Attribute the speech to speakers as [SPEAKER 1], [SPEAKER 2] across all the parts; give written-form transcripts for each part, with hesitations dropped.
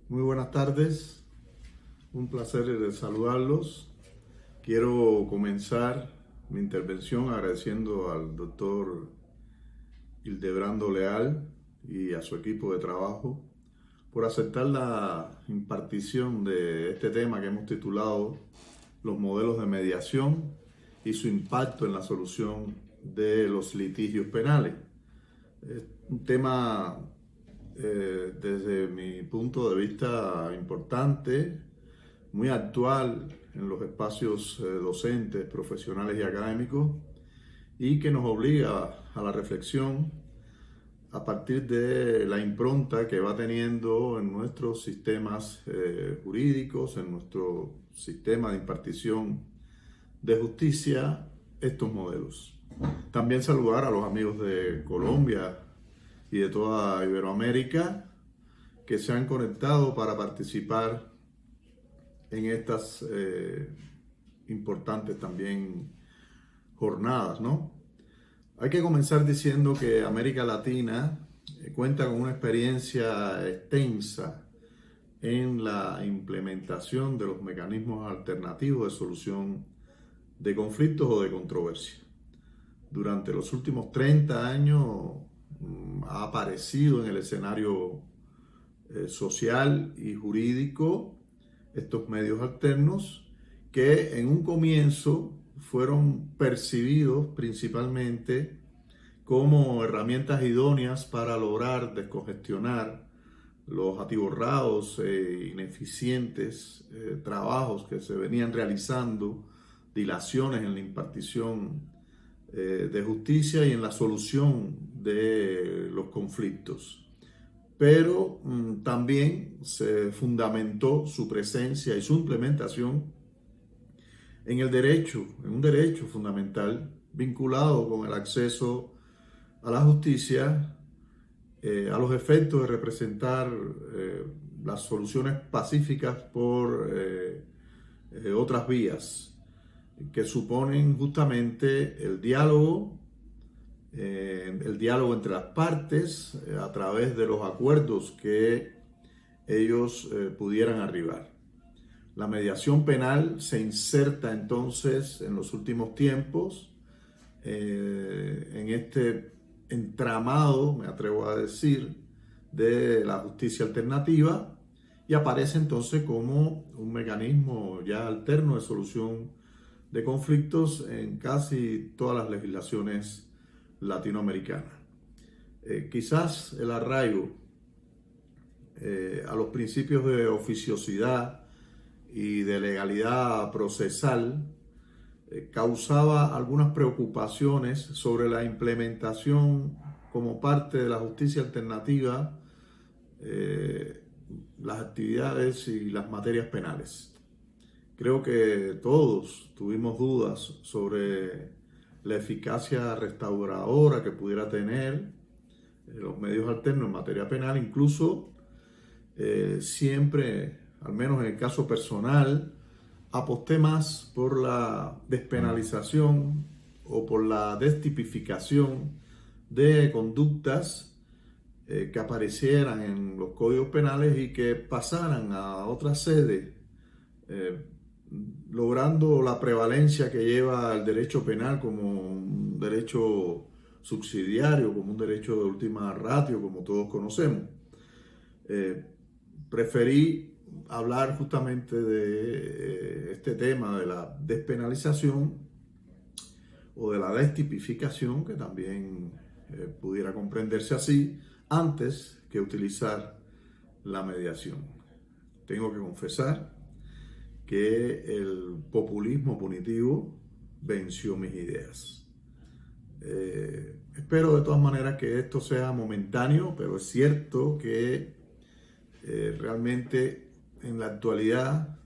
[SPEAKER 1] Muy buenas tardes, un placer saludarlos. Quiero comenzar mi intervención agradeciendo al doctor Hildebrando Leal y a su equipo de trabajo por aceptar la impartición de este tema que hemos titulado Los modelos de mediación y su impacto en la solución de los litigios penales. Es un tema desde mi punto de vista importante, muy actual en los espacios docentes, profesionales y académicos, y que nos obliga a la reflexión a partir de la impronta que va teniendo en nuestros sistemas jurídicos, en nuestro sistema de impartición de justicia, estos modelos. También saludar a los amigos de Colombia y de toda Iberoamérica que se han conectado para participar en estas importantes también jornadas, ¿no? Hay que comenzar diciendo que América Latina cuenta con una experiencia extensa en la implementación de los mecanismos alternativos de solución de conflictos o de controversia. Durante los últimos 30 años ha aparecido en el escenario social y jurídico estos medios alternos que en un comienzo fueron percibidos principalmente como herramientas idóneas para lograr descongestionar los atiborrados e ineficientes trabajos que se venían realizando, dilaciones en la impartición de justicia y en la solución de los conflictos. Pero también se fundamentó su presencia y su implementación en el derecho, en un derecho fundamental vinculado con el acceso a la justicia, a los efectos de representar las soluciones pacíficas por otras vías que suponen justamente el diálogo entre las partes a través de los acuerdos que ellos pudieran arribar. La mediación penal se inserta entonces en los últimos tiempos en este entramado, me atrevo a decir, de la justicia alternativa y aparece entonces como un mecanismo ya alterno de solución de conflictos en casi todas las legislaciones latinoamericanas. Quizás el arraigo a los principios de oficiosidad y de legalidad procesal causaba algunas preocupaciones sobre la implementación como parte de la justicia alternativa, las actividades y las materias penales. Creo que todos tuvimos dudas sobre la eficacia restauradora que pudiera tener los medios alternos en materia penal. Incluso siempre, al menos en el caso personal, aposté más por la despenalización o por la destipificación de conductas que aparecieran en los códigos penales y que pasaran a otra sede, logrando la prevalencia que lleva el derecho penal como un derecho subsidiario, como un derecho de última ratio, como todos conocemos. Preferí hablar justamente de este tema de la despenalización o de la destipificación, que también pudiera comprenderse así, antes que utilizar la mediación. Tengo que confesar que el populismo punitivo venció mis ideas. Espero de todas maneras que esto sea momentáneo, pero es cierto que realmente en la actualidad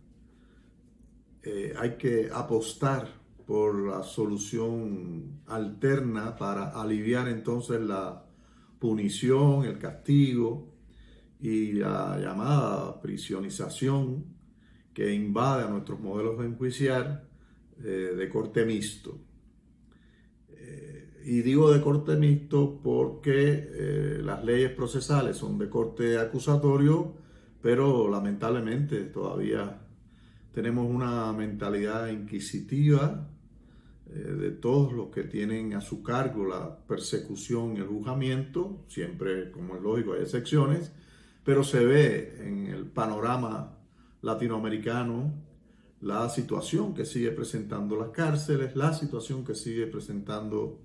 [SPEAKER 1] hay que apostar por la solución alterna para aliviar entonces la punición, el castigo y la llamada prisionización que invade a nuestros modelos de enjuiciar de corte mixto. Y digo de corte mixto porque las leyes procesales son de corte acusatorio, pero lamentablemente todavía tenemos una mentalidad inquisitiva de todos los que tienen a su cargo la persecución y el juzgamiento. Siempre, como es lógico, hay excepciones, pero se ve en el panorama latinoamericano la situación que sigue presentando las cárceles, la situación que sigue presentando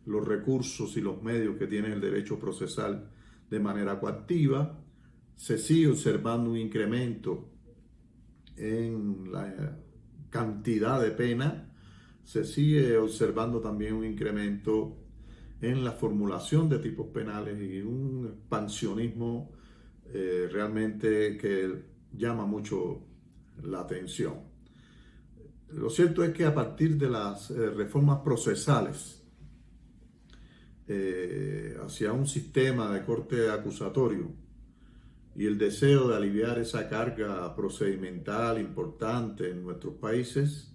[SPEAKER 1] los recursos y los medios que tiene el derecho procesal de manera coactiva. Se sigue observando un incremento en la cantidad de pena, se sigue observando también un incremento en la formulación de tipos penales y un expansionismo realmente que llama mucho la atención. Lo cierto es que a partir de las reformas procesales hacia un sistema de corte acusatorio y el deseo de aliviar esa carga procedimental importante en nuestros países,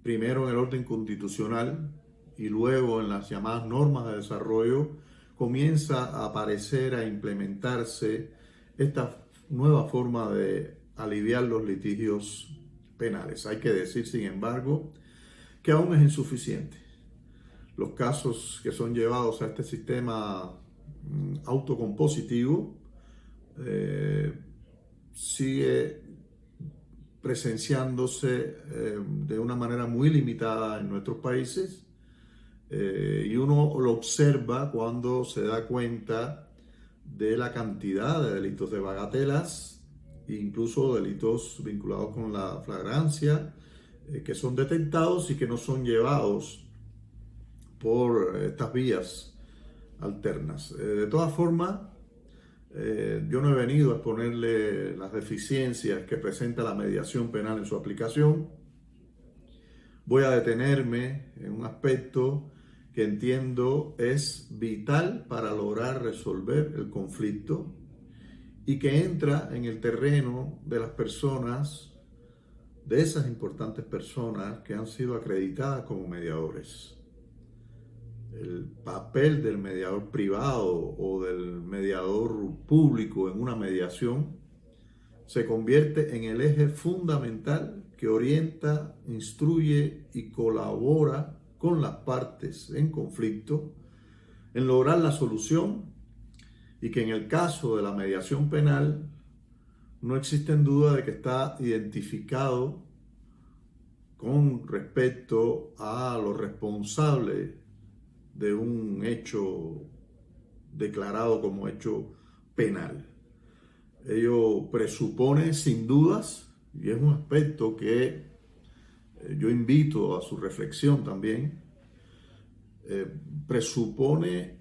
[SPEAKER 1] primero en el orden constitucional y luego en las llamadas normas de desarrollo, comienza a aparecer, a implementarse esta nueva forma de aliviar los litigios penales. Hay que decir, sin embargo, que aún es insuficiente. Los casos que son llevados a este sistema autocompositivo sigue presenciándose de una manera muy limitada en nuestros países, y uno lo observa cuando se da cuenta de la cantidad de delitos de bagatelas, incluso delitos vinculados con la flagrancia, que son detectados y que no son llevados por estas vías alternas. De todas formas, yo no he venido a exponerle las deficiencias que presenta la mediación penal en su aplicación. Voy a detenerme en un aspecto que entiendo es vital para lograr resolver el conflicto y que entra en el terreno de las personas, de esas importantes personas que han sido acreditadas como mediadores. El papel del mediador privado o del mediador público en una mediación se convierte en el eje fundamental que orienta, instruye y colabora con las partes en conflicto en lograr la solución, y que en el caso de la mediación penal no existen dudas de que está identificado con respecto a los responsables de un hecho declarado como hecho penal. Ello presupone sin dudas, y es un aspecto que yo invito a su reflexión también, presupone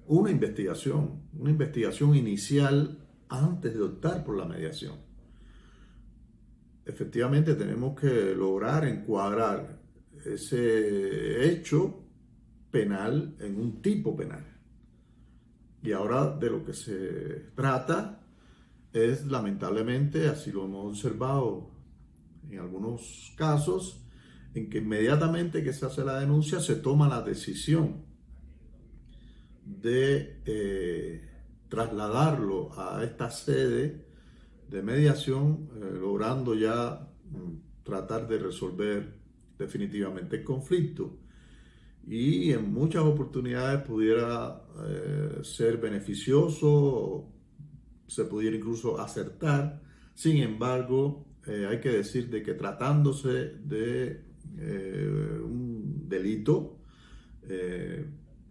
[SPEAKER 1] una investigación inicial antes de optar por la mediación. Efectivamente tenemos que lograr encuadrar ese hecho penal en un tipo penal. Y ahora de lo que se trata es, lamentablemente, así lo hemos observado en algunos casos, en que inmediatamente que se hace la denuncia se toma la decisión de trasladarlo a esta sede de mediación, logrando ya tratar de resolver definitivamente el conflicto. Y en muchas oportunidades pudiera ser beneficioso, se pudiera incluso acertar. Sin embargo, hay que decir de que tratándose de un delito,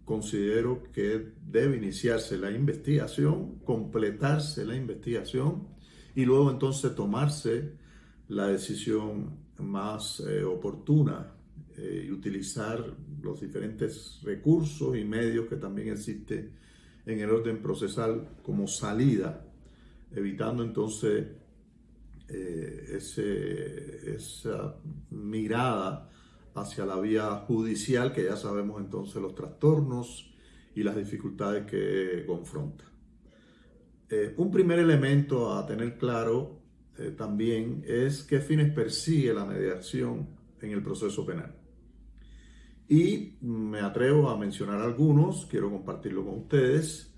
[SPEAKER 1] considero que debe iniciarse la investigación, completarse la investigación y luego entonces tomarse la decisión más oportuna y utilizar los diferentes recursos y medios que también existen en el orden procesal como salida, evitando entonces esa mirada hacia la vía judicial, que ya sabemos entonces los trastornos y las dificultades que confronta. Un primer elemento a tener claro también es qué fines persigue la mediación en el proceso penal. Y me atrevo a mencionar algunos, quiero compartirlo con ustedes.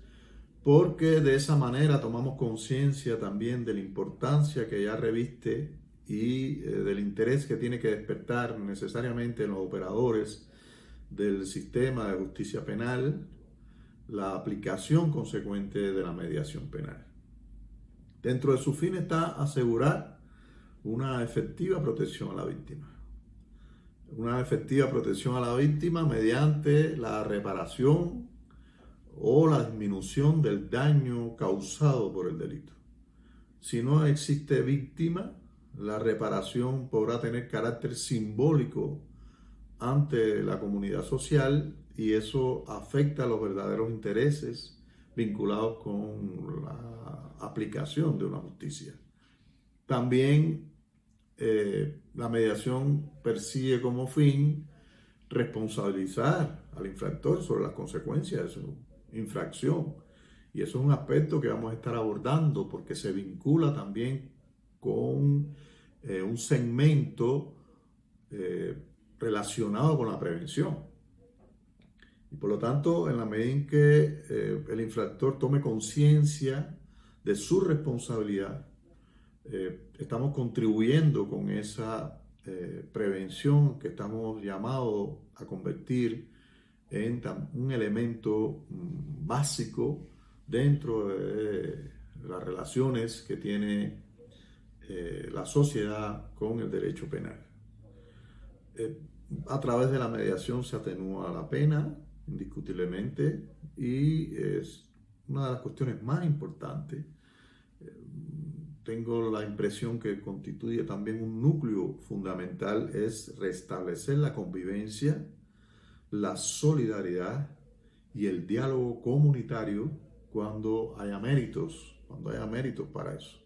[SPEAKER 1] porque de esa manera tomamos conciencia también de la importancia que ya reviste y del interés que tiene que despertar necesariamente en los operadores del sistema de justicia penal la aplicación consecuente de la mediación penal. Dentro de su fin está asegurar una efectiva protección a la víctima. Una efectiva protección a la víctima mediante la reparación o la disminución del daño causado por el delito. Si no existe víctima, la reparación podrá tener carácter simbólico ante la comunidad social y eso afecta a los verdaderos intereses vinculados con la aplicación de una justicia. También la mediación persigue como fin responsabilizar al infractor sobre las consecuencias de su infracción. Y eso es un aspecto que vamos a estar abordando porque se vincula también con un segmento relacionado con la prevención. Y por lo tanto, en la medida en que el infractor tome conciencia de su responsabilidad, estamos contribuyendo con esa prevención que estamos llamados a convertir en un elemento básico dentro de las relaciones que tiene la sociedad con el derecho penal. A través de la mediación se atenúa la pena, indiscutiblemente, y es una de las cuestiones más importantes. Tengo la impresión que constituye también un núcleo fundamental, es restablecer la convivencia, la solidaridad y el diálogo comunitario cuando haya méritos para eso.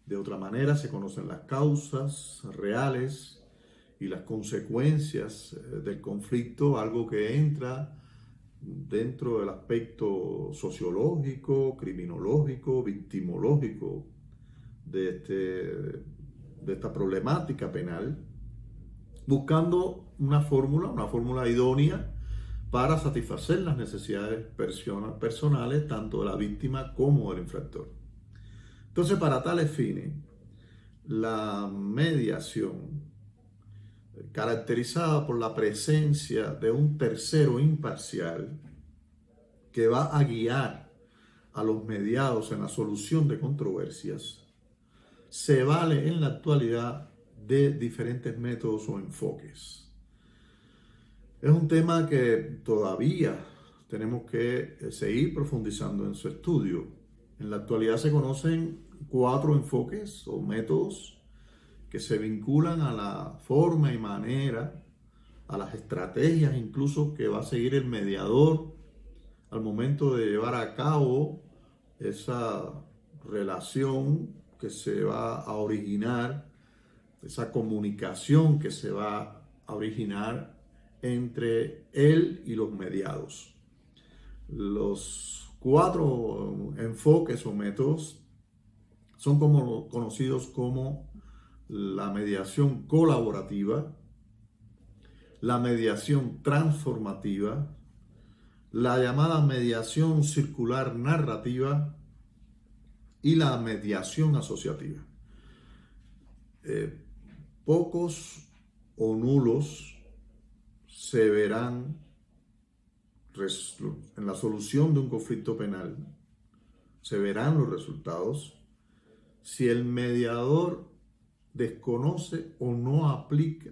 [SPEAKER 1] De otra manera se conocen las causas reales y las consecuencias del conflicto, algo que entra dentro del aspecto sociológico, criminológico, victimológico de esta problemática penal, buscando una fórmula idónea para satisfacer las necesidades personales tanto de la víctima como del infractor. Entonces, para tales fines, la mediación, caracterizada por la presencia de un tercero imparcial que va a guiar a los mediados en la solución de controversias, se vale en la actualidad de diferentes métodos o enfoques. Es un tema que todavía tenemos que seguir profundizando en su estudio. En la actualidad se conocen 4 enfoques o métodos que se vinculan a la forma y manera, a las estrategias incluso que va a seguir el mediador al momento de llevar a cabo esa relación que se va a originar, esa comunicación que se va a originar entre él y los mediados. Los 4 enfoques o métodos son conocidos como la mediación colaborativa, la mediación transformativa, la llamada mediación circular narrativa y la mediación asociativa. Pocos o nulos se verán en la solución de un conflicto penal, se verán los resultados si el mediador desconoce o no aplica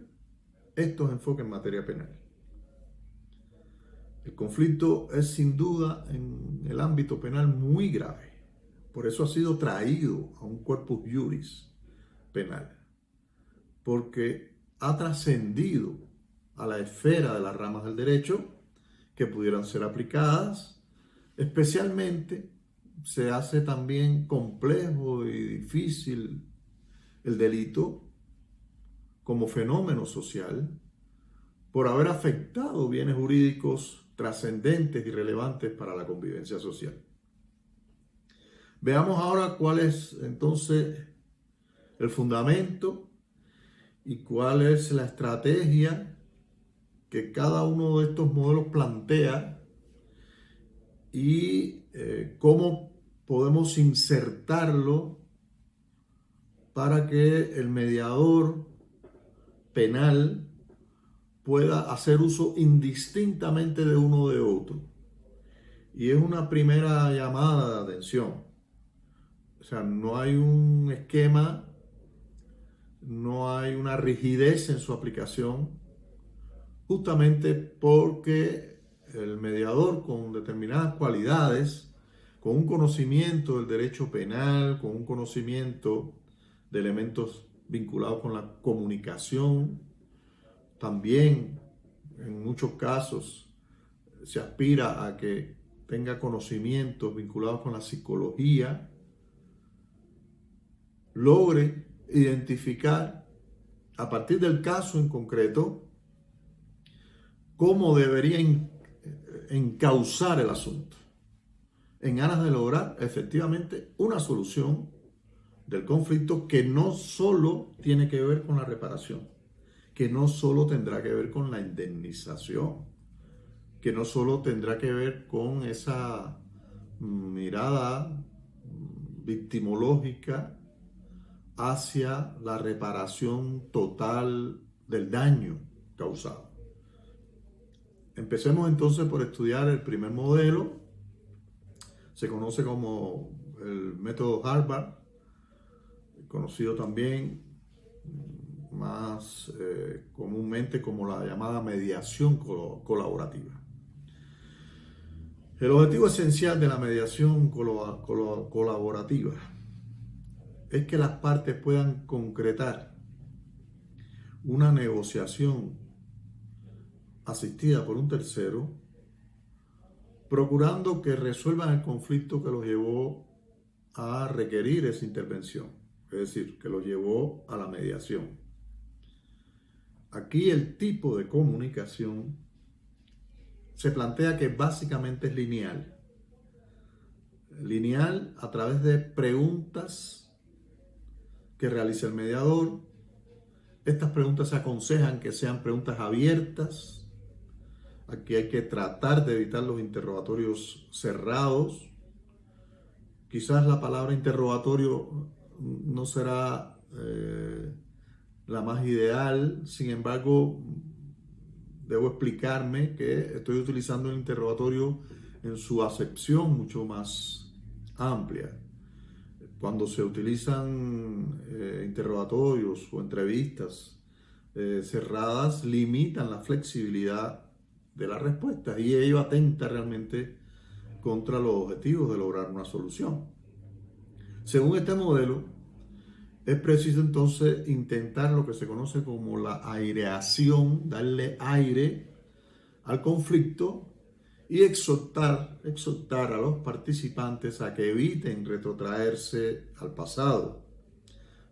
[SPEAKER 1] estos enfoques en materia penal. El conflicto es sin duda en el ámbito penal muy grave. Por eso ha sido traído a un corpus juris penal. Porque ha trascendido a la esfera de las ramas del derecho que pudieran ser aplicadas. Especialmente se hace también complejo y difícil el delito como fenómeno social por haber afectado bienes jurídicos trascendentes y relevantes para la convivencia social. Veamos ahora cuál es entonces el fundamento y cuál es la estrategia que cada uno de estos modelos plantea y cómo podemos insertarlo para que el mediador penal pueda hacer uso indistintamente de uno o de otro. Y es una primera llamada de atención. O sea, no hay un esquema, no hay una rigidez en su aplicación, justamente porque el mediador con determinadas cualidades, con un conocimiento del derecho penal, con un conocimiento de elementos vinculados con la comunicación, también en muchos casos se aspira a que tenga conocimientos vinculados con la psicología, logre identificar a partir del caso en concreto cómo debería encauzar el asunto en aras de lograr efectivamente una solución del conflicto que no solo tiene que ver con la reparación, que no solo tendrá que ver con la indemnización, que no solo tendrá que ver con esa mirada victimológica hacia la reparación total del daño causado. Empecemos entonces por estudiar el primer modelo. Se conoce como el método Harvard, conocido también más comúnmente como la llamada mediación colaborativa. El objetivo esencial de la mediación colaborativa es que las partes puedan concretar una negociación asistida por un tercero, procurando que resuelvan el conflicto que los llevó a requerir esa intervención, es decir, que los llevó a la mediación. Aquí el tipo de comunicación se plantea que básicamente es lineal. Lineal a través de preguntas que realiza el mediador. Estas preguntas se aconsejan que sean preguntas abiertas. Aquí hay que tratar de evitar los interrogatorios cerrados. Quizás la palabra interrogatorio no será la más ideal, sin embargo, debo explicarme que estoy utilizando el interrogatorio en su acepción mucho más amplia. Cuando se utilizan interrogatorios o entrevistas cerradas, limitan la flexibilidad de las respuestas y ello atenta realmente contra los objetivos de lograr una solución. Según este modelo, es preciso entonces intentar lo que se conoce como la aireación, darle aire al conflicto y exhortar a los participantes a que eviten retrotraerse al pasado,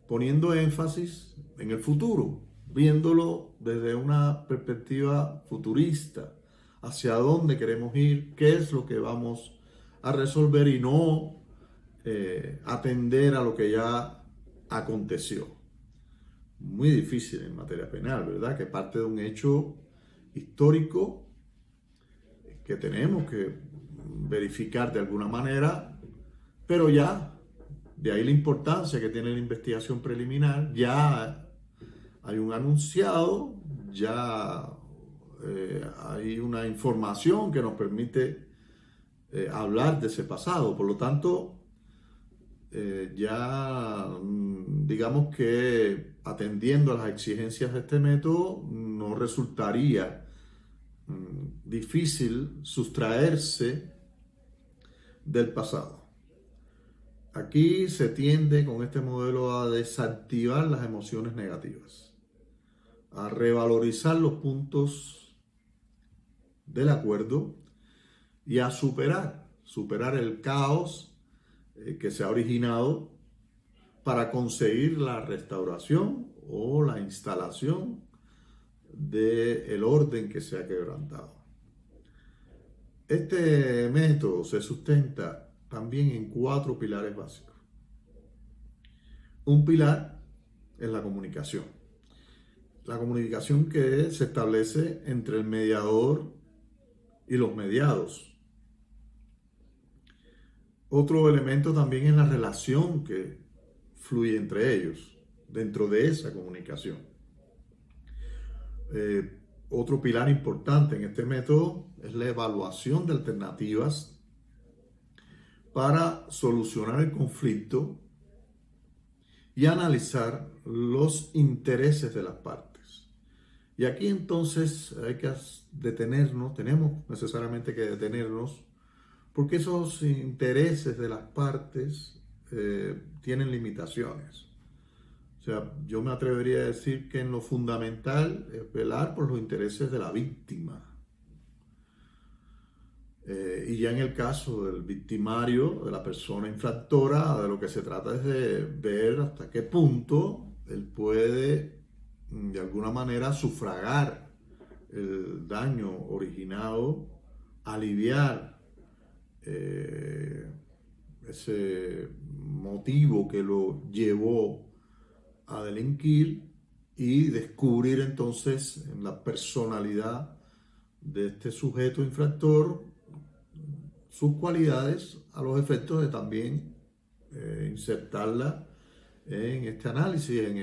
[SPEAKER 1] poniendo énfasis en el futuro, viéndolo desde una perspectiva futurista, hacia dónde queremos ir, qué es lo que vamos a resolver y no atender a lo que ya aconteció. Muy difícil en materia penal, ¿verdad? Que parte de un hecho histórico que tenemos que verificar de alguna manera, pero ya, de ahí la importancia que tiene la investigación preliminar, ya hay un anunciado, ya hay una información que nos permite hablar de ese pasado. Por lo tanto, ya digamos que atendiendo a las exigencias de este método, no resultaría difícil sustraerse del pasado. Aquí se tiende con este modelo a desactivar las emociones negativas, a revalorizar los puntos del acuerdo y a superar el caos que se ha originado para conseguir la restauración o la instalación del orden que se ha quebrantado. Este método se sustenta también en 4 pilares básicos. Un pilar es la comunicación. La comunicación que se establece entre el mediador y los mediados. Otro elemento también es la relación que fluye entre ellos, dentro de esa comunicación. Otro pilar importante en este método es la evaluación de alternativas para solucionar el conflicto y analizar los intereses de las partes. Y aquí entonces hay que detenernos, tenemos necesariamente que detenernos, porque esos intereses de las partes tienen limitaciones. O sea, yo me atrevería a decir que en lo fundamental es velar por los intereses de la víctima. Y ya en el caso del victimario, de la persona infractora, de lo que se trata es de ver hasta qué punto él puede, de alguna manera, sufragar el daño originado, aliviar ese motivo que lo llevó a delinquir y descubrir entonces en la personalidad de este sujeto infractor sus cualidades a los efectos de también insertarla en este análisis, en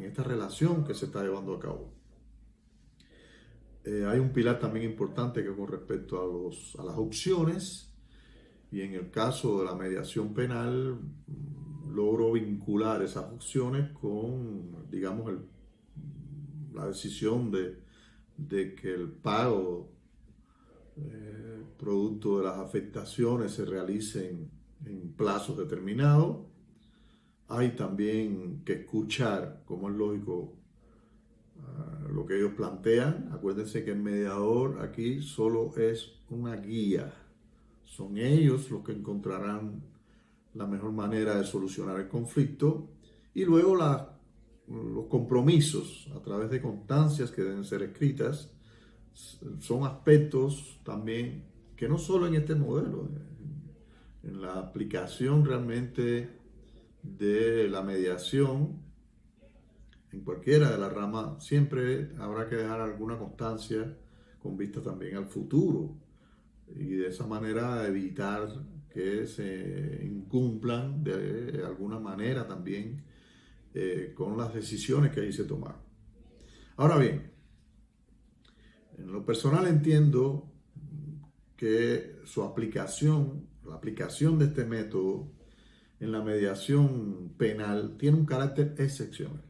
[SPEAKER 1] esta relación que se está llevando a cabo. Hay un pilar también importante que es con respecto a las opciones, y en el caso de la mediación penal logro vincular esas opciones con, digamos, la decisión de que el pago producto de las afectaciones se realicen en plazos determinados. Hay también que escuchar, como es lógico, lo que ellos plantean. Acuérdense que el mediador aquí solo es una guía. Son ellos los que encontrarán la mejor manera de solucionar el conflicto, y luego los compromisos a través de constancias que deben ser escritas son aspectos también que no solo en este modelo, en la aplicación realmente de la mediación, en cualquiera de las ramas, siempre habrá que dejar alguna constancia con vista también al futuro, y de esa manera evitar que se incumplan de alguna manera también con las decisiones que ahí se tomaron. Ahora bien, en lo personal entiendo que su aplicación, la aplicación de este método en la mediación penal tiene un carácter excepcional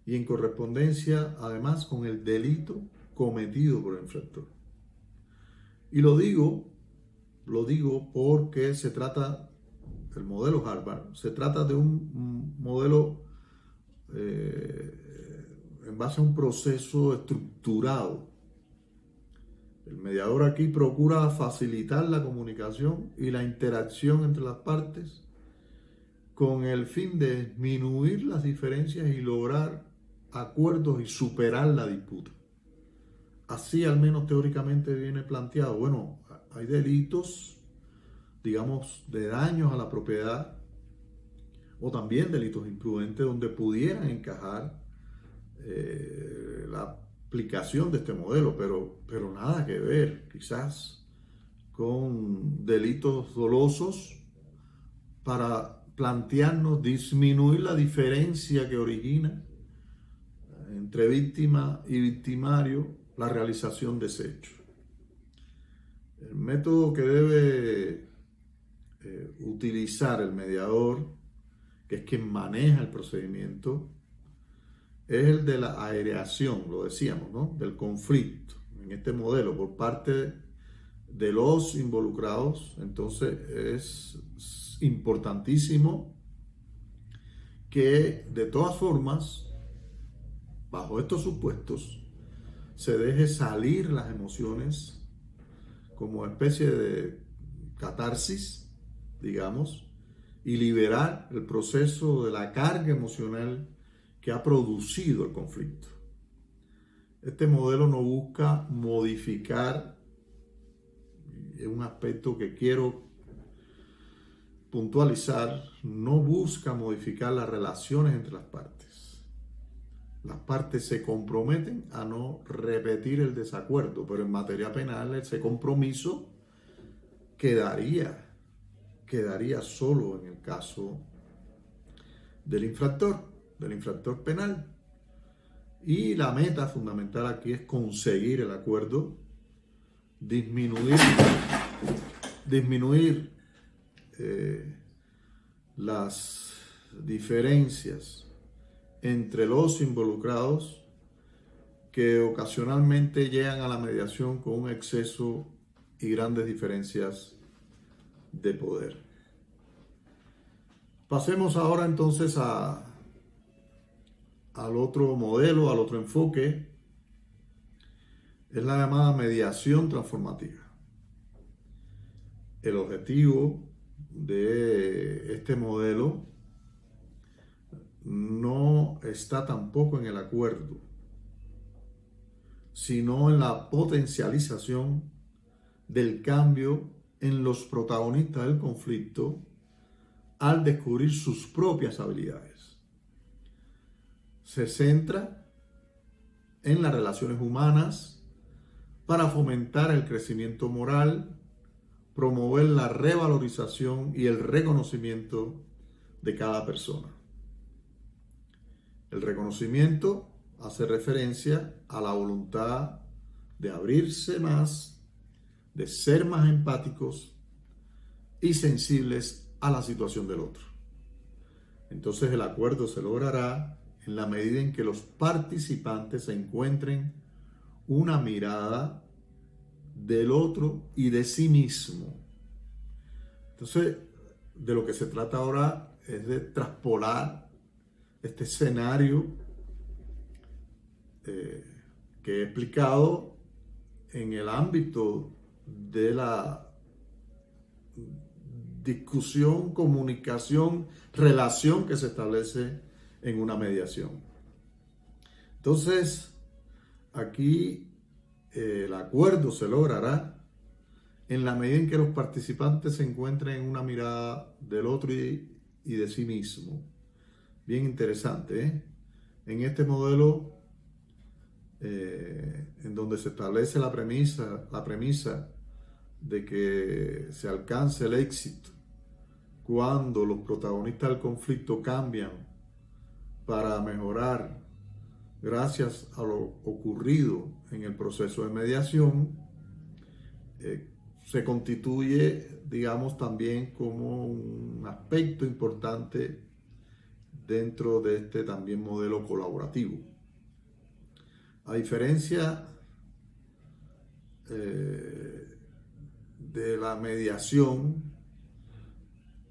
[SPEAKER 1] y en correspondencia además con el delito cometido por el infractor. Y lo digo porque se trata, el modelo Harvard, se trata de un modelo en base a un proceso estructurado. El mediador aquí procura facilitar la comunicación y la interacción entre las partes con el fin de disminuir las diferencias y lograr acuerdos y superar la disputa. Así al menos teóricamente viene planteado. Bueno, hay delitos, digamos, de daños a la propiedad o también delitos imprudentes donde pudieran encajar la aplicación de este modelo, pero nada que ver quizás con delitos dolosos para plantearnos disminuir la diferencia que origina entre víctima y victimario la realización de ese hecho. El método que debe utilizar el mediador, que es quien maneja el procedimiento, es el de la aireación, lo decíamos, ¿no?, del conflicto en este modelo por parte de los involucrados. Entonces es importantísimo que de todas formas, bajo estos supuestos, se deje salir las emociones como especie de catarsis, digamos, y liberar el proceso de la carga emocional que ha producido el conflicto. Este modelo no busca modificar, es un aspecto que quiero puntualizar, no busca modificar las relaciones entre las partes. Las partes se comprometen a no repetir el desacuerdo, pero en materia penal ese compromiso quedaría quedaría solo en el caso del infractor penal. Y la meta fundamental aquí es conseguir el acuerdo, disminuir las diferencias entre los involucrados que ocasionalmente llegan a la mediación con un exceso y grandes diferencias de poder. Pasemos ahora entonces al otro modelo, al otro enfoque. Es la llamada mediación transformativa. El objetivo de este modelo no está tampoco en el acuerdo, sino en la potencialización del cambio en los protagonistas del conflicto al descubrir sus propias habilidades. Se centra en las relaciones humanas para fomentar el crecimiento moral, promover la revalorización y el reconocimiento de cada persona. El reconocimiento hace referencia a la voluntad de abrirse más, de ser más empáticos y sensibles a la situación del otro. Entonces el acuerdo se logrará en la medida en que los participantes se encuentren una mirada del otro y de sí mismo. Entonces, de lo que se trata ahora es de traspolar este escenario que he explicado en el ámbito de la discusión, comunicación, relación que se establece en una mediación. Entonces, aquí el acuerdo se logrará en la medida en que los participantes se encuentren en una mirada del otro y de sí mismo. Bien interesante, ¿eh? En este modelo, en donde se establece la premisa de que se alcance el éxito cuando los protagonistas del conflicto cambian para mejorar gracias a lo ocurrido en el proceso de mediación, se constituye, digamos, también como un aspecto importante dentro de este también modelo colaborativo. A diferencia de la mediación,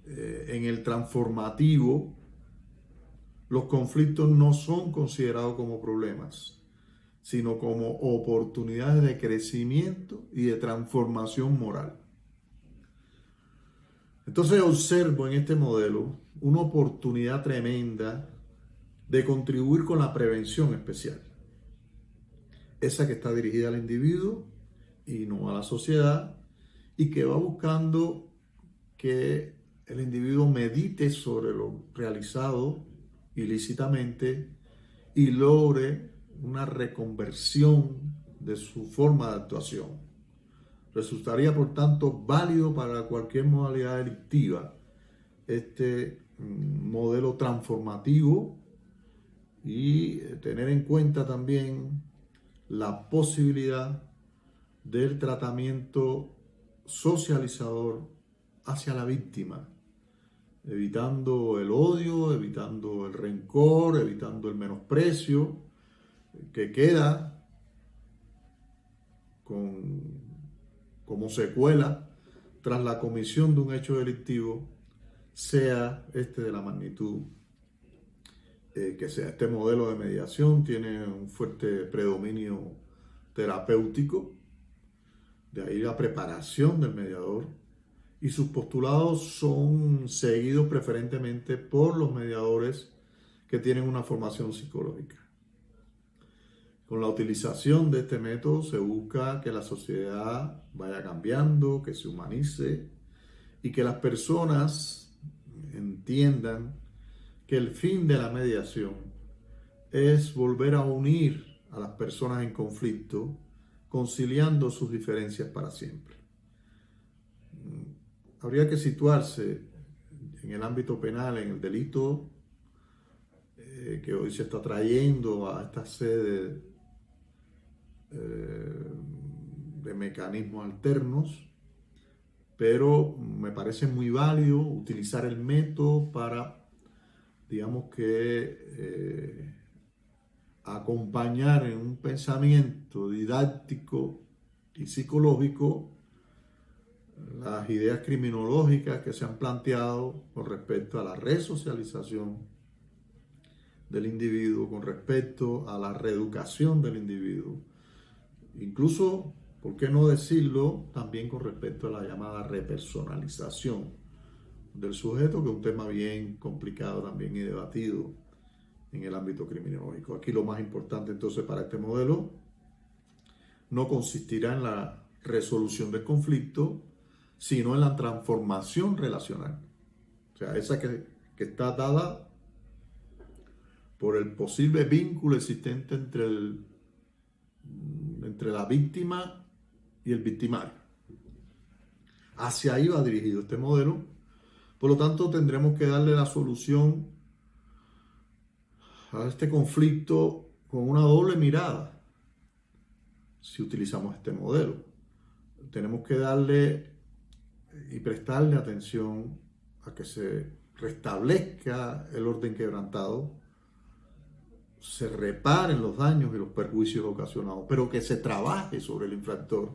[SPEAKER 1] en el transformativo, los conflictos no son considerados como problemas, sino como oportunidades de crecimiento y de transformación moral. Entonces observo en este modelo una oportunidad tremenda de contribuir con la prevención especial, esa que está dirigida al individuo y no a la sociedad, y que va buscando que el individuo medite sobre lo realizado ilícitamente y logre una reconversión de su forma de actuación. Resultaría, por tanto, válido para cualquier modalidad delictiva este modelo transformativo y tener en cuenta también la posibilidad del tratamiento socializador hacia la víctima, evitando el odio, evitando el rencor, evitando el menosprecio que queda como secuela tras la comisión de un hecho delictivo, sea este de la magnitud que sea. Este modelo de mediación tiene un fuerte predominio terapéutico, de ahí la preparación del mediador, y sus postulados son seguidos preferentemente por los mediadores que tienen una formación psicológica. Con la utilización de este método se busca que la sociedad vaya cambiando, que se humanice y que las personas entiendan que el fin de la mediación es volver a unir a las personas en conflicto, conciliando sus diferencias para siempre. habría que situarse en el ámbito penal, en el delito que hoy se está trayendo a esta sede de mecanismos alternos, pero me parece muy válido utilizar el método para, digamos que, acompañar en un pensamiento didáctico y psicológico las ideas criminológicas que se han planteado con respecto a la resocialización del individuo, con respecto a la reeducación del individuo, incluso, ¿por qué no decirlo?, también con respecto a la llamada repersonalización del sujeto, que es un tema bien complicado también y debatido en el ámbito criminológico. Aquí lo más importante entonces para este modelo no consistirá en la resolución del conflicto, sino en la transformación relacional. O sea, esa que está dada por el posible vínculo existente entre la víctima y el victimario. Hacia ahí va dirigido este modelo. Por lo tanto, tendremos que darle la solución a este conflicto con una doble mirada si utilizamos este modelo. Tenemos que darle y prestarle atención a que se restablezca el orden quebrantado, se reparen los daños y los perjuicios ocasionados, pero que se trabaje sobre el infractor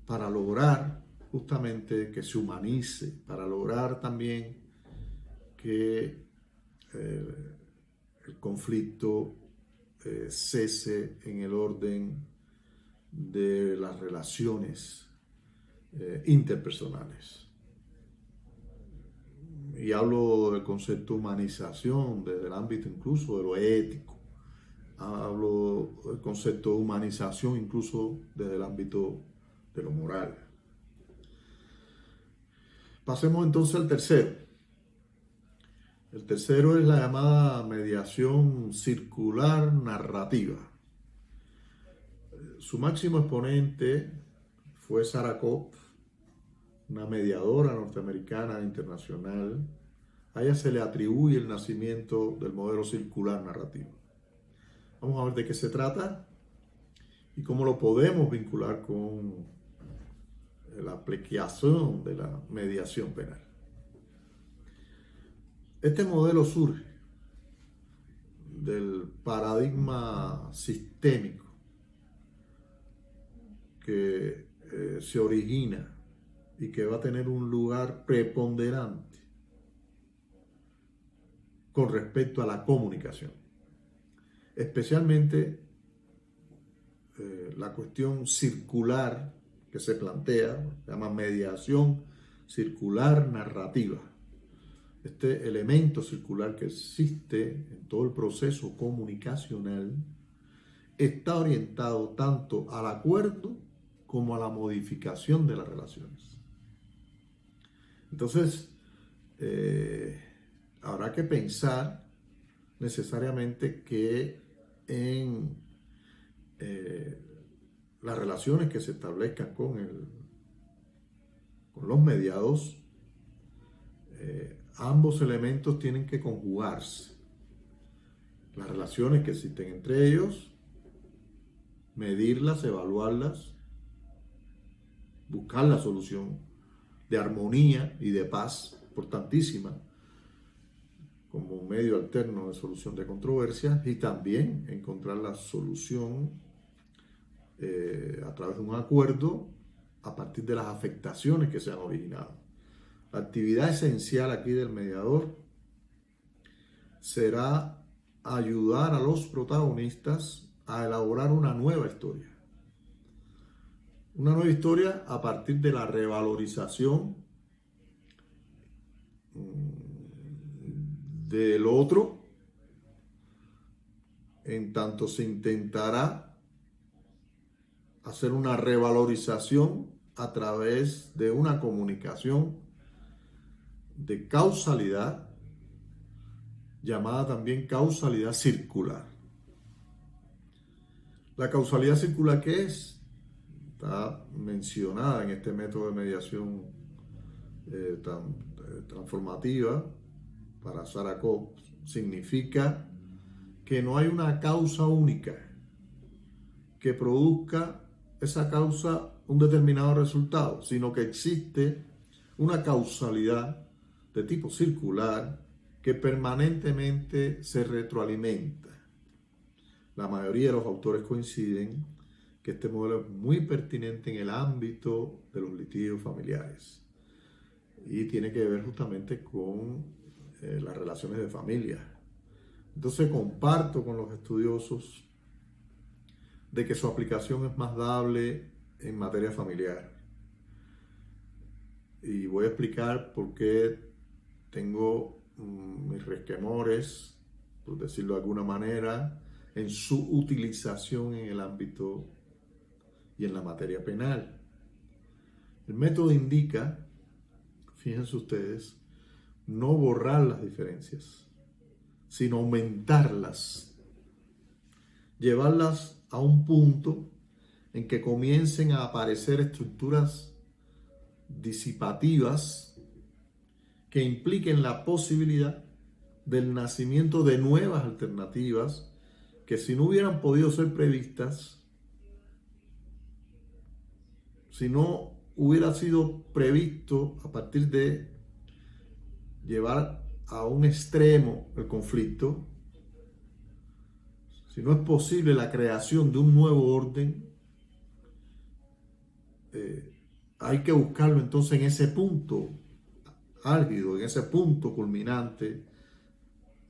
[SPEAKER 1] para lograr justamente que se humanice, para lograr también que el conflicto cese en el orden de las relaciones interpersonales. Y hablo del concepto de humanización desde el ámbito incluso de lo ético. Hablo del concepto de humanización incluso desde el ámbito de lo moral. Pasemos entonces al tercero. El tercero es la llamada mediación circular narrativa. Su máximo exponente fue Sarah Kopp, una mediadora norteamericana internacional. A ella se le atribuye el nacimiento del modelo circular narrativo. Vamos a ver de qué se trata y cómo lo podemos vincular con la aplicación de la mediación penal. Este modelo surge del paradigma sistémico que se origina y que va a tener un lugar preponderante con respecto a la comunicación, especialmente la cuestión circular que se plantea, se llama mediación circular narrativa. Este elemento circular que existe en todo el proceso comunicacional está orientado tanto al acuerdo como a la modificación de las relaciones. Entonces, habrá que pensar necesariamente que en las relaciones que se establezcan con los mediados, ambos elementos tienen que conjugarse. Las relaciones que existen entre ellos, medirlas, evaluarlas, buscar la solución de armonía y de paz, importantísima, como un medio alterno de solución de controversias, y también encontrar la solución a través de un acuerdo a partir de las afectaciones que se han originado. La actividad esencial aquí del mediador será ayudar a los protagonistas a elaborar una nueva historia. Una nueva historia a partir de la revalorización del otro, en tanto se intentará hacer una revalorización a través de una comunicación de causalidad, llamada también causalidad circular. La causalidad circular, ¿qué es? Está mencionada en este método de mediación transformativa para Sarah Cox significa que no hay una causa única que produzca esa causa un determinado resultado, sino que existe una causalidad de tipo circular que permanentemente se retroalimenta. La mayoría de los autores coinciden que este modelo es muy pertinente en el ámbito de los litigios familiares y tiene que ver justamente con las relaciones de familia. Entonces comparto con los estudiosos de que su aplicación es más dable en materia familiar. Y voy a explicar por qué tengo mis resquemores, por decirlo de alguna manera, en su utilización en el ámbito y en la materia penal. El método indica, fíjense ustedes, no borrar las diferencias, sino aumentarlas, llevarlas a un punto en que comiencen a aparecer estructuras disipativas que impliquen la posibilidad del nacimiento de nuevas alternativas que si no hubieran podido ser previstas, si no hubiera sido previsto a partir de llevar a un extremo el conflicto, si no es posible la creación de un nuevo orden, hay que buscarlo entonces en ese punto álgido, en ese punto culminante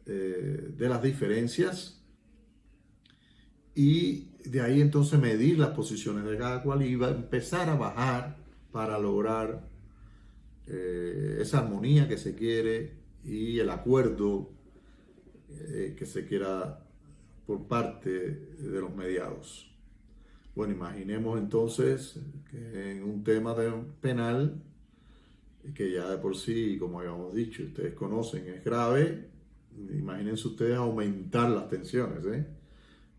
[SPEAKER 1] de las diferencias, y de ahí entonces medir las posiciones de cada cual y va a empezar a bajar para lograr esa armonía que se quiere y el acuerdo que se quiera por parte de los mediados. Bueno, imaginemos entonces que en un tema penal, que ya de por sí, como habíamos dicho, ustedes conocen, es grave, imagínense ustedes aumentar las tensiones,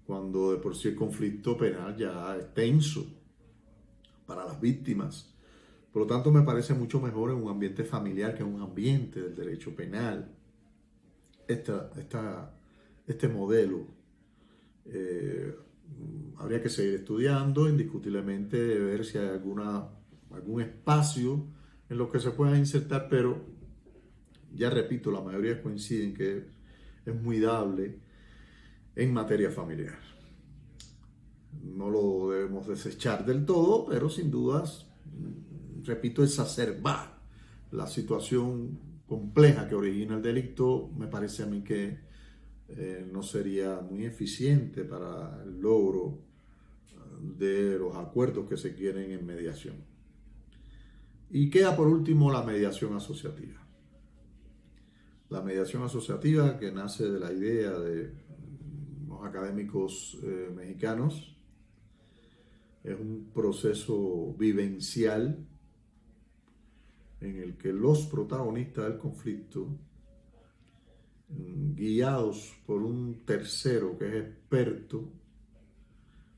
[SPEAKER 1] cuando de por sí el conflicto penal ya es tenso para las víctimas. Por lo tanto, me parece mucho mejor en un ambiente familiar que en un ambiente del derecho penal. Este modelo habría que seguir estudiando, indiscutiblemente ver si hay algún espacio en lo que se pueda insertar, pero ya repito, la mayoría coinciden que es muy dable en materia familiar. No lo debemos desechar del todo, pero sin dudas, repito, exacerbar la situación compleja que origina el delito me parece a mí que no sería muy eficiente para el logro de los acuerdos que se quieren en mediación. Y queda por último la mediación asociativa. La mediación asociativa, que nace de la idea de los académicos mexicanos, es un proceso vivencial en el que los protagonistas del conflicto, guiados por un tercero que es experto,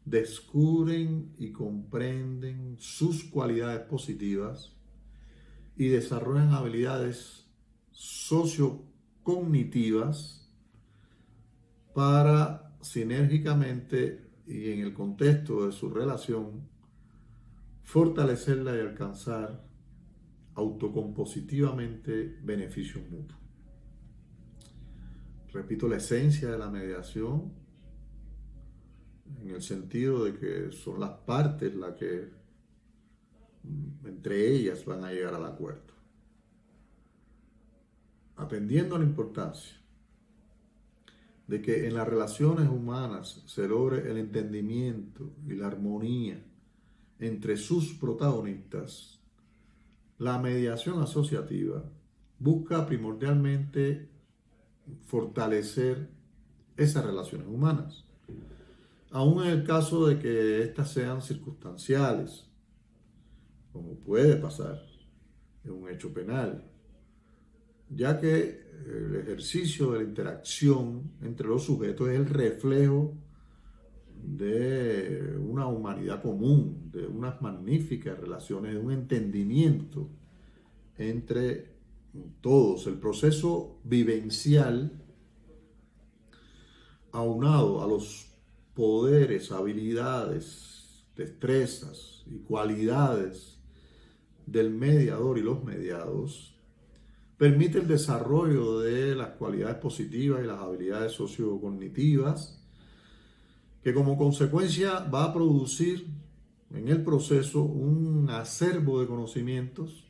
[SPEAKER 1] descubren y comprenden sus cualidades positivas y desarrollan habilidades sociocognitivas para sinérgicamente y en el contexto de su relación fortalecerla y alcanzar autocompositivamente beneficios mutuos. Repito, la esencia de la mediación en el sentido de que son las partes las que entre ellas van a llegar al acuerdo, atendiendo a la importancia de que en las relaciones humanas se logre el entendimiento y la armonía entre sus protagonistas. La mediación asociativa busca primordialmente fortalecer esas relaciones humanas, aun en el caso de que éstas sean circunstanciales, como puede pasar en un hecho penal, ya que el ejercicio de la interacción entre los sujetos es el reflejo de una humanidad común, de unas magníficas relaciones, de un entendimiento entre todos. El proceso vivencial, aunado a los poderes, habilidades, destrezas y cualidades del mediador y los mediados, permite el desarrollo de las cualidades positivas y las habilidades sociocognitivas, que como consecuencia va a producir en el proceso un acervo de conocimientos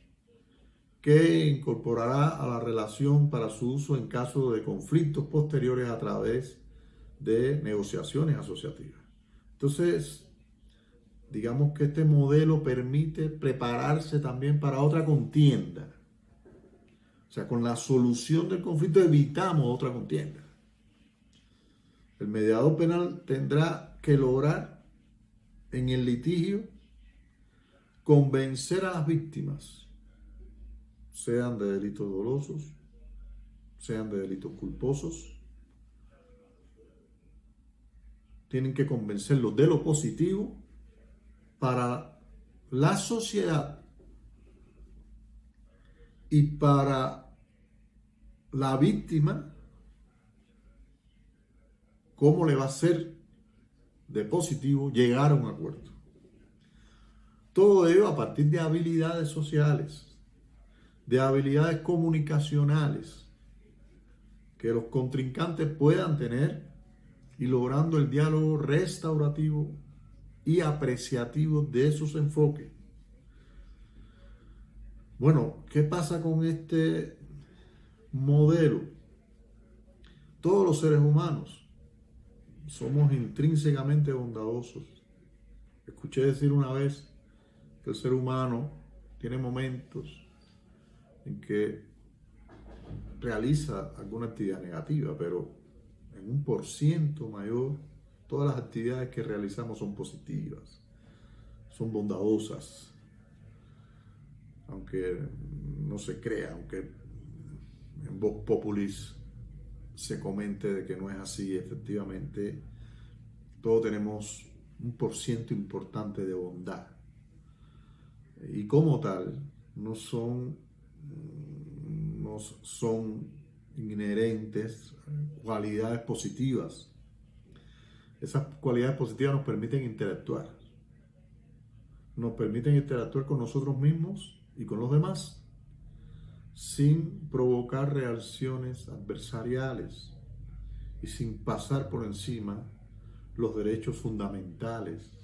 [SPEAKER 1] que incorporará a la relación para su uso en caso de conflictos posteriores a través de negociaciones asociativas. Entonces, digamos que este modelo permite prepararse también para otra contienda. O sea, con la solución del conflicto evitamos otra contienda. El mediador penal tendrá que lograr en el litigio convencer a las víctimas, sean de delitos dolosos, sean de delitos culposos, tienen que convencerlos de lo positivo para la sociedad y para la víctima, cómo le va a ser de positivo llegar a un acuerdo. Todo ello a partir de habilidades sociales, de habilidades comunicacionales que los contrincantes puedan tener y logrando el diálogo restaurativo y apreciativo de sus enfoques. Bueno, ¿qué pasa con este modelo? Todos los seres humanos somos intrínsecamente bondadosos. Escuché decir una vez que el ser humano tiene momentos en que realiza alguna actividad negativa, pero en un porciento mayor, todas las actividades que realizamos son positivas, son bondadosas, aunque no se crea, aunque en vox populis se comente de que no es así. Efectivamente, todos tenemos un porciento importante de bondad, y como tal no son inherentes cualidades positivas. Esas cualidades positivas nos permiten interactuar con nosotros mismos y con los demás sin provocar reacciones adversariales y sin pasar por encima los derechos fundamentales,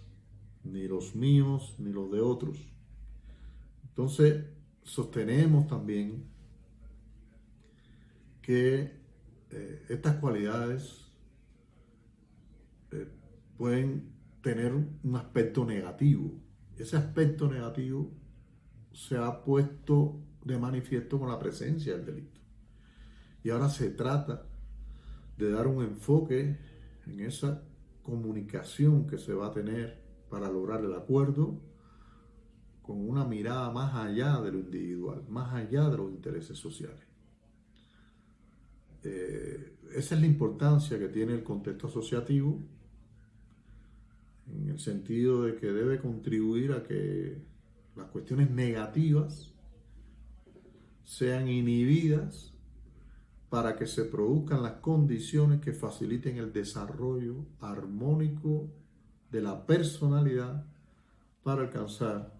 [SPEAKER 1] ni los míos ni los de otros. Entonces, sostenemos también que estas cualidades pueden tener un aspecto negativo. Ese aspecto negativo se ha puesto de manifiesto con la presencia del delito. Y ahora se trata de dar un enfoque en esa comunicación que se va a tener para lograr el acuerdo, con una mirada más allá de lo individual, más allá de los intereses sociales. Esa es la importancia que tiene el contexto asociativo, en el sentido de que debe contribuir a que las cuestiones negativas sean inhibidas para que se produzcan las condiciones que faciliten el desarrollo armónico de la personalidad para alcanzar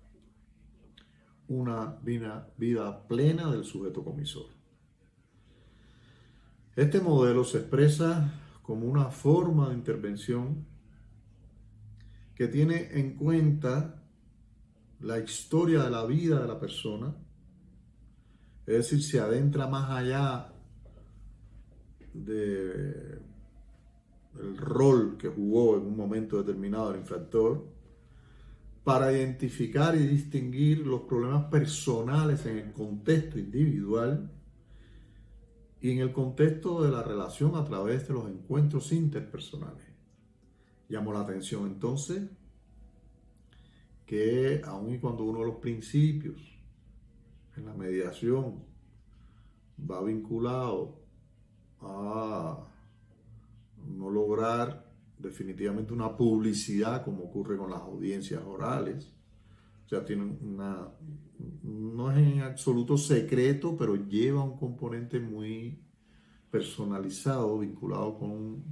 [SPEAKER 1] una vida plena del sujeto comisor. Este modelo se expresa como una forma de intervención que tiene en cuenta la historia de la vida de la persona, es decir, se adentra más allá del rol que jugó en un momento determinado el infractor, para identificar y distinguir los problemas personales en el contexto individual y en el contexto de la relación a través de los encuentros interpersonales. Llamó la atención entonces que aun y cuando uno de los principios en la mediación va vinculado a no lograr definitivamente una publicidad como ocurre con las audiencias orales, O sea, no es en absoluto secreto, pero lleva un componente muy personalizado, vinculado con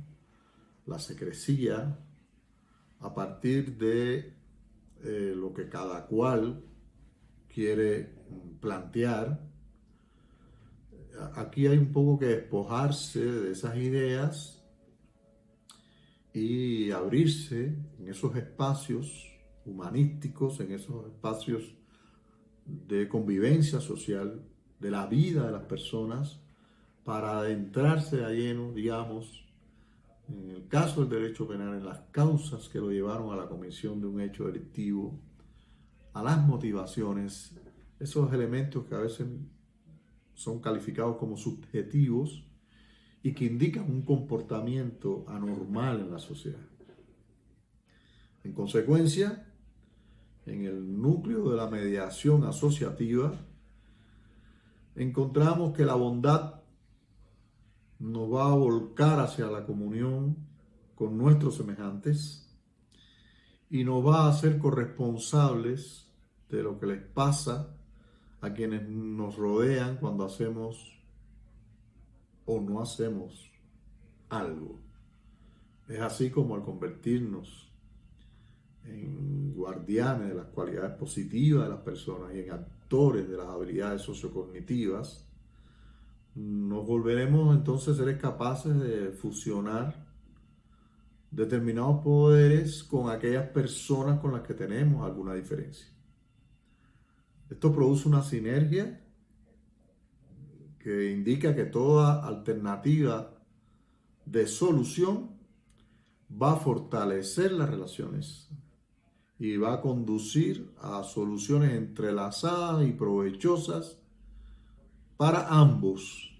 [SPEAKER 1] la secrecía, a partir de lo que cada cual quiere plantear. Aquí hay un poco que despojarse de esas ideas y abrirse en esos espacios humanísticos, en esos espacios de convivencia social, de la vida de las personas, para adentrarse a lleno, digamos, en el caso del derecho penal, en las causas que lo llevaron a la comisión de un hecho delictivo, a las motivaciones, esos elementos que a veces son calificados como subjetivos y que indican un comportamiento anormal en la sociedad. En consecuencia, en el núcleo de la mediación asociativa, encontramos que la bondad nos va a volcar hacia la comunión con nuestros semejantes y nos va a hacer corresponsables de lo que les pasa a quienes nos rodean cuando hacemos o no hacemos algo. Es así como al convertirnos en guardianes de las cualidades positivas de las personas y en actores de las habilidades sociocognitivas, nos volveremos entonces seres capaces de fusionar determinados poderes con aquellas personas con las que tenemos alguna diferencia. Esto produce una sinergia que indica que toda alternativa de solución va a fortalecer las relaciones y va a conducir a soluciones entrelazadas y provechosas para ambos.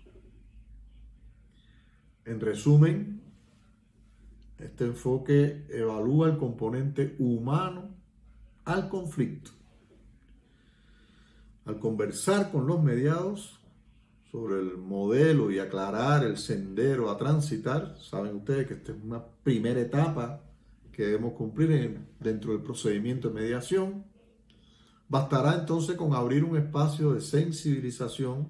[SPEAKER 1] En resumen, este enfoque evalúa el componente humano al conflicto. Al conversar con los mediados sobre el modelo y aclarar el sendero a transitar, saben ustedes que esta es una primera etapa que debemos cumplir dentro del procedimiento de mediación. Bastará entonces con abrir un espacio de sensibilización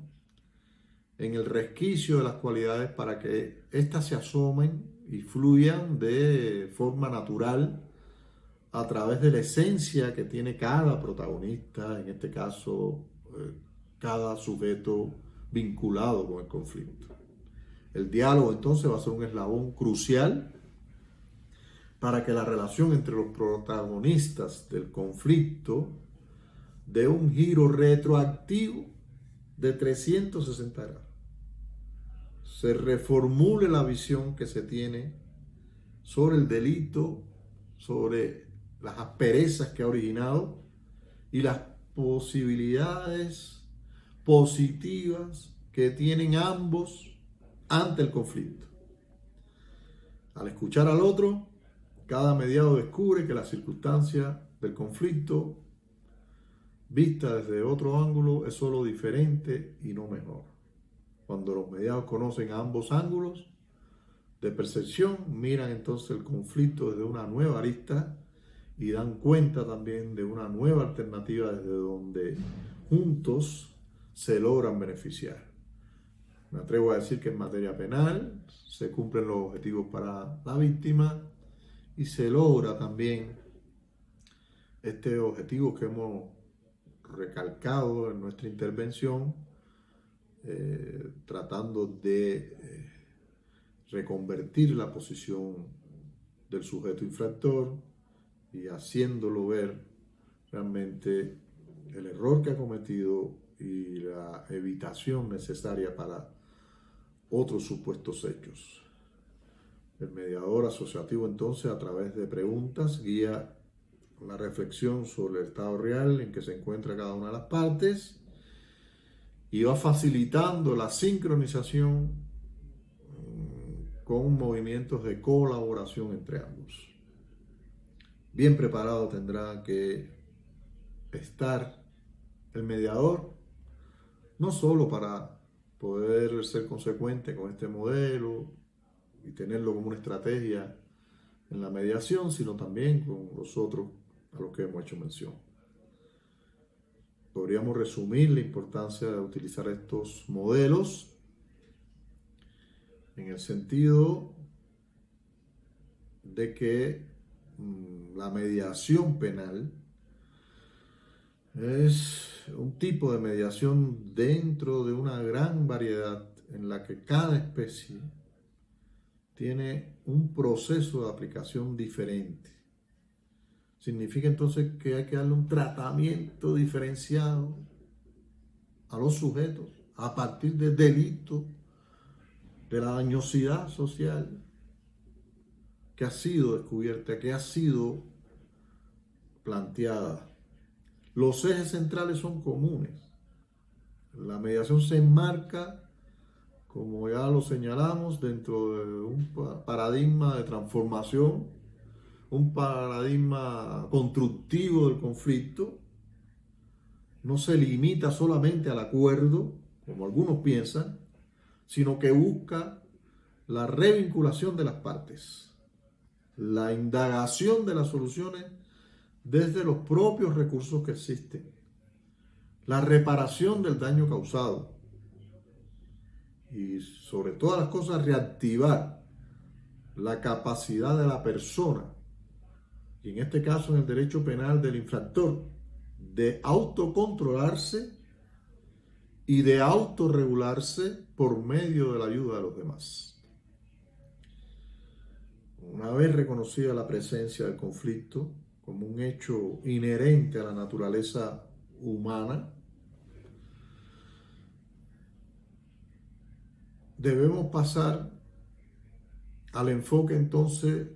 [SPEAKER 1] en el resquicio de las cualidades para que éstas se asomen y fluyan de forma natural a través de la esencia que tiene cada protagonista, en este caso cada sujeto vinculado con el conflicto. El diálogo entonces va a ser un eslabón crucial para que la relación entre los protagonistas del conflicto dé un giro retroactivo de 360 grados. Se reformule la visión que se tiene sobre el delito, sobre las asperezas que ha originado y las posibilidades positivas que tienen ambos ante el conflicto. Al escuchar al otro, cada mediado descubre que la circunstancia del conflicto, vista desde otro ángulo, es solo diferente y no mejor. Cuando los mediados conocen ambos ángulos de percepción, miran entonces el conflicto desde una nueva arista y dan cuenta también de una nueva alternativa desde donde juntos se logran beneficiar. Me atrevo a decir que en materia penal se cumplen los objetivos para la víctima y se logra también este objetivo que hemos recalcado en nuestra intervención, tratando de reconvertir la posición del sujeto infractor y haciéndolo ver realmente el error que ha cometido y la evitación necesaria para otros supuestos hechos. El mediador asociativo entonces, a través de preguntas, guía la reflexión sobre el estado real en que se encuentra cada una de las partes y va facilitando la sincronización con movimientos de colaboración entre ambos. Bien preparado tendrá que estar el mediador, no solo para poder ser consecuente con este modelo y tenerlo como una estrategia en la mediación, sino también con los otros a los que hemos hecho mención. podríamos resumir la importancia de utilizar estos modelos en el sentido de que la mediación penal es un tipo de mediación dentro de una gran variedad en la que cada especie tiene un proceso de aplicación diferente. Significa entonces que hay que darle un tratamiento diferenciado a los sujetos a partir del delito, de la dañosidad social que ha sido descubierta, que ha sido planteada. Los ejes centrales son comunes. La mediación se enmarca, como ya lo señalamos, dentro de un paradigma de transformación, un paradigma constructivo del conflicto. No se limita solamente al acuerdo, como algunos piensan, sino que busca la revinculación de las partes, la indagación de las soluciones desde los propios recursos que existen, la reparación del daño causado y, sobre todas las cosas, reactivar la capacidad de la persona, y en este caso en el derecho penal del infractor, de autocontrolarse y de autorregularse por medio de la ayuda de los demás. Una vez reconocida la presencia del conflicto como un hecho inherente a la naturaleza humana, debemos pasar al enfoque entonces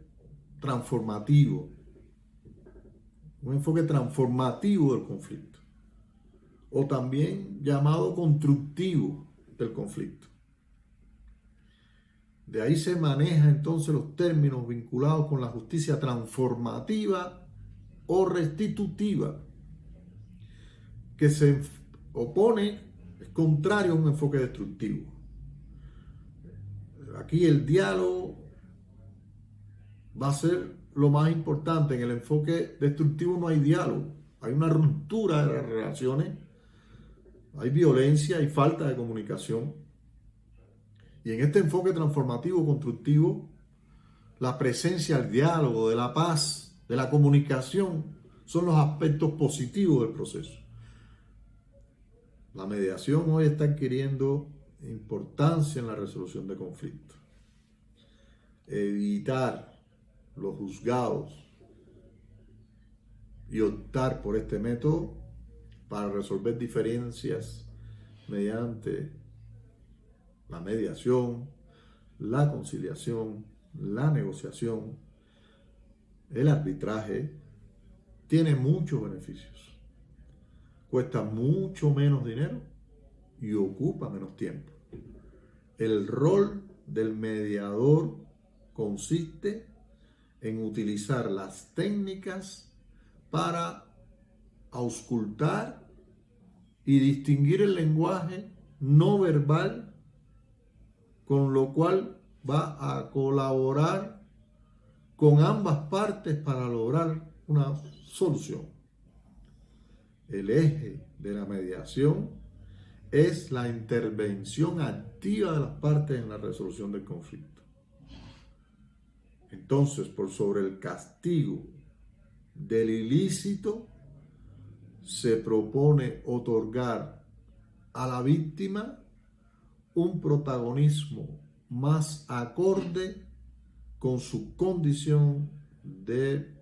[SPEAKER 1] transformativo, un enfoque transformativo del conflicto, o también llamado constructivo del conflicto. De ahí se manejan entonces los términos vinculados con la justicia transformativa o restitutiva, que se opone, es contrario a un enfoque destructivo. Aquí el diálogo va a ser lo más importante. En el enfoque destructivo no hay diálogo, hay una ruptura de las relaciones, hay violencia, hay falta de comunicación. Y en este enfoque transformativo, constructivo, la presencia del diálogo, de la paz, de la comunicación, son los aspectos positivos del proceso. La mediación hoy está adquiriendo importancia en la resolución de conflictos. Evitar los juzgados y optar por este método para resolver diferencias mediante la mediación, la conciliación, la negociación, el arbitraje, tiene muchos beneficios. Cuesta mucho menos dinero y ocupa menos tiempo. El rol del mediador consiste en utilizar las técnicas para auscultar y distinguir el lenguaje no verbal, con lo cual va a colaborar con ambas partes para lograr una solución. El eje de la mediación es la intervención activa de las partes en la resolución del conflicto. Entonces, por sobre el castigo del ilícito, se propone otorgar a la víctima un protagonismo más acorde con su condición de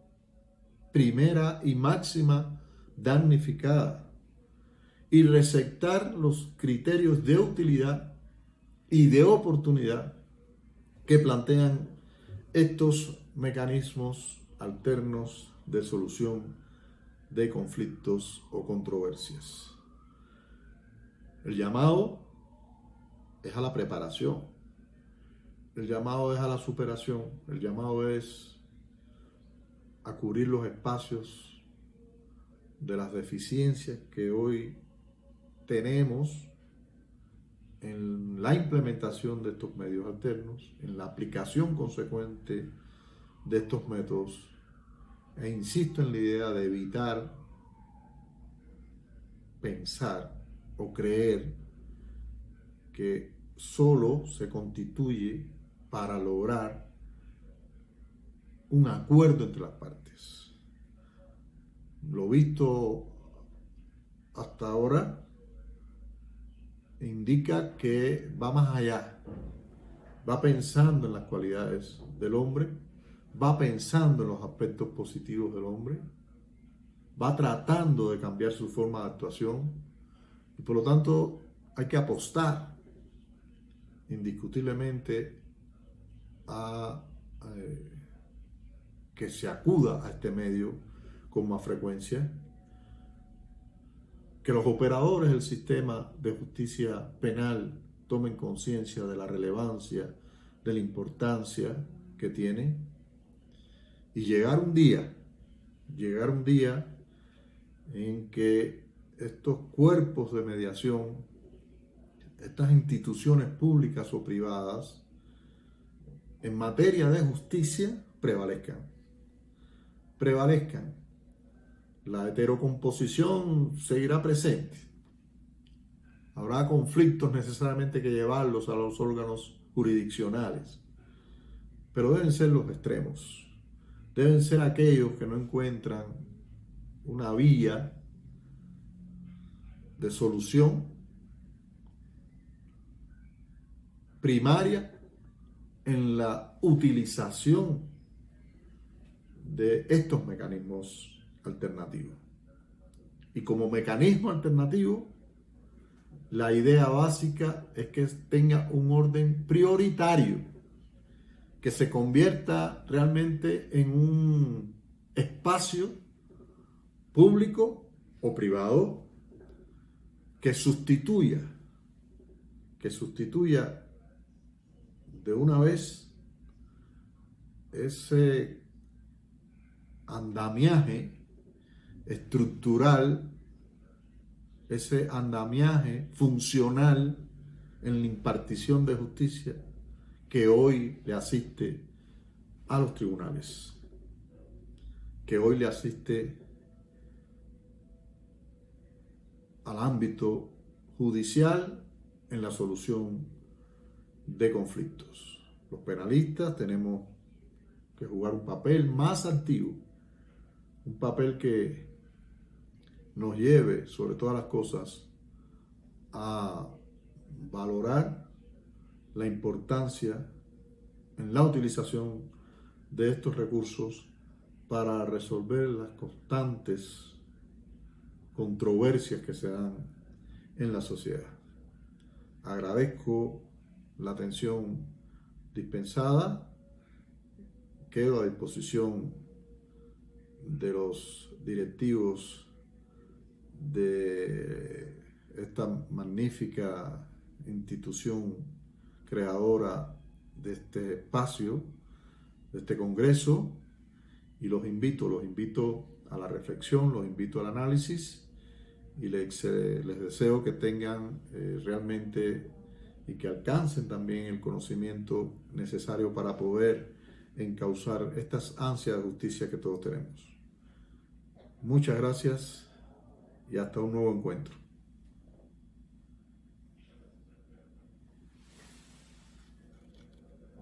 [SPEAKER 1] primera y máxima damnificada y receptar los criterios de utilidad y de oportunidad que plantean estos mecanismos alternos de solución de conflictos o controversias. El llamado es a la preparación, el llamado es a la superación, el llamado es a cubrir los espacios de las deficiencias que hoy tenemos en la implementación de estos medios alternos, en la aplicación consecuente de estos métodos, e insisto en la idea de evitar pensar o creer que solo se constituye para lograr un acuerdo entre las partes. Lo visto hasta ahora indica que va más allá, va pensando en las cualidades del hombre, va pensando en los aspectos positivos del hombre, va tratando de cambiar su forma de actuación y por lo tanto hay que apostar indiscutiblemente a que se acuda a este medio con más frecuencia, que los operadores del sistema de justicia penal tomen conciencia de la relevancia, de la importancia que tiene, y llegar un día en que estos cuerpos de mediación, estas instituciones públicas o privadas, en materia de justicia, prevalezcan. La heterocomposición seguirá presente. Habrá conflictos necesariamente que llevarlos a los órganos jurisdiccionales, pero deben ser los extremos. Deben ser aquellos que no encuentran una vía de solución primaria en la utilización de estos mecanismos alternativos. Y como mecanismo alternativo, la idea básica es que tenga un orden prioritario, que se convierta realmente en un espacio público o privado que sustituya de una vez ese andamiaje estructural, ese andamiaje funcional en la impartición de justicia que hoy le asiste a los tribunales, que hoy le asiste al ámbito judicial en la solución de conflictos. Los penalistas tenemos que jugar un papel más activo, un papel que nos lleve, sobre todas las cosas, a valorar la importancia en la utilización de estos recursos para resolver las constantes controversias que se dan en la sociedad. Agradezco la atención dispensada. Quedo a disposición de los directivos de esta magnífica institución creadora de este espacio, de este congreso, y los invito a la reflexión, los invito al análisis, y les deseo que tengan realmente y que alcancen también el conocimiento necesario para poder encauzar estas ansias de justicia que todos tenemos. Muchas gracias y hasta un nuevo encuentro.